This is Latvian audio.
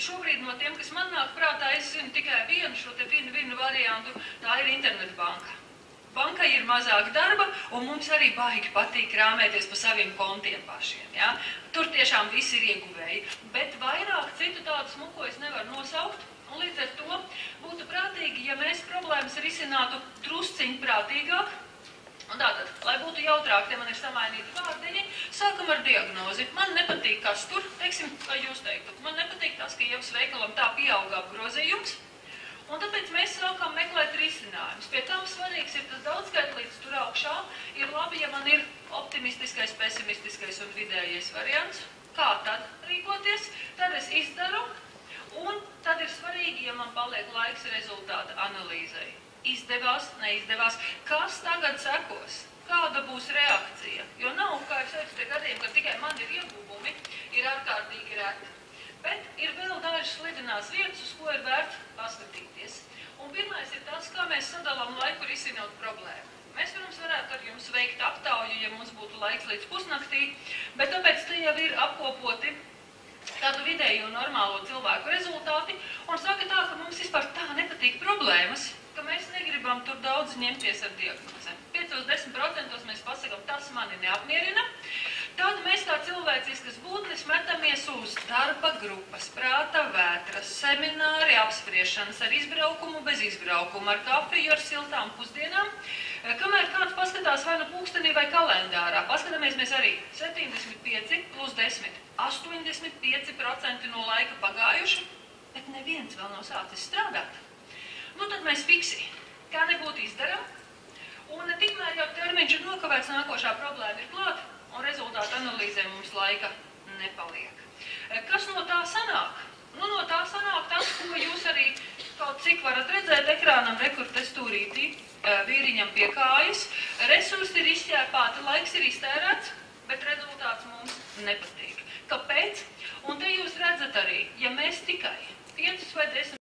šobrīd no tiem, kas man nāk prātā, es zinu tikai vienu šo te vienu variantu, tā ir internetbanka. Bankai ir mazāk darba, un mums arī baigi patīk krāmēties pa saviem kontiem pašiem. Ja? Tur tiešām visi ir ieguvēji, bet vairāk citu tādu smuko es nevaru nosaukt, un līdz ar to būtu prātīgi, ja mēs problēmas risinātu drusciņ prātīgāk. Un tātad, lai būtu jautrāk, te man ir samainīti vārdiņi, sākam ar diagnozi. Man nepatīk, kas tur, teiksim, kā jūs teiktu, man nepatīk tas, ka Ievas veikalam tā pieauga apgrozījums. Un tāpēc mēs sākam meklēt risinājumus. Pie tam svarīgs ir tas daudzskaitlīts tur augšā. Ir labi, ja man ir optimistiskais, pesimistiskais un vidējais variants. Kā tad rīkoties? Tad es izdaru, un tad ir svarīgi, ja man paliek laiks rezultāta analīzei. Izdevās, neizdevās. Kas tagad sekos? Kāda būs reakcija? Jo nav, kā es teicu, tie gadījumi, ka tikai man ir ieguvumi, ir ārkārtīgi reti. Bet ir vēl dažas slidenās vietas, uz ko ir vērts paskatīties. Un pirmais ir tas, kā mēs sadalām laiku risinot problēmu. Mēs, protams, varētu ar jums veikt aptauju, ja mums būtu laiks līdz pusnaktī, bet tāpēc te jau ir apkopoti tādu vidēju un normālo cilvēku rezultāti, un saka tā, ka mums vispār tā nepatīk problēmas, ka mēs negribam tur daudz ņemties ar diagnozēm. 5–10% mēs pasakam, tas mani neapmierina. Tad mēs kā cilvēciskas būtnes metamies uz darba grupas, prāta vētras, semināri, apspriešanas ar izbraukumu, bez izbraukuma, ar kafiju, ar siltām pusdienām. Kamēr kāds paskatās vai nu pulkstenī vai kalendārā, paskatāmies mēs arī 75 plus 10, 85% no laika pagājuši, bet neviens vēl nav sācis strādāt. Nu tad mēs fiksi, kā nebūtu izdaram, un tikmēr jau termiņš ir nokavēts, nākošā problēma ir klāt, un rezultātu analīzē mums laika nepaliek. Kas no tā sanāk? Nu, no tā sanāk tas, ko jūs arī kaut cik varat redzēt ekrānam, rekur te stūrītī, vīriņam pie kājas. Resursi ir izšķēpāti, laiks ir iztērēts, bet rezultāts mums nepatīk. Kāpēc? Un te jūs redzat arī, ja mēs tikai 5 vai 10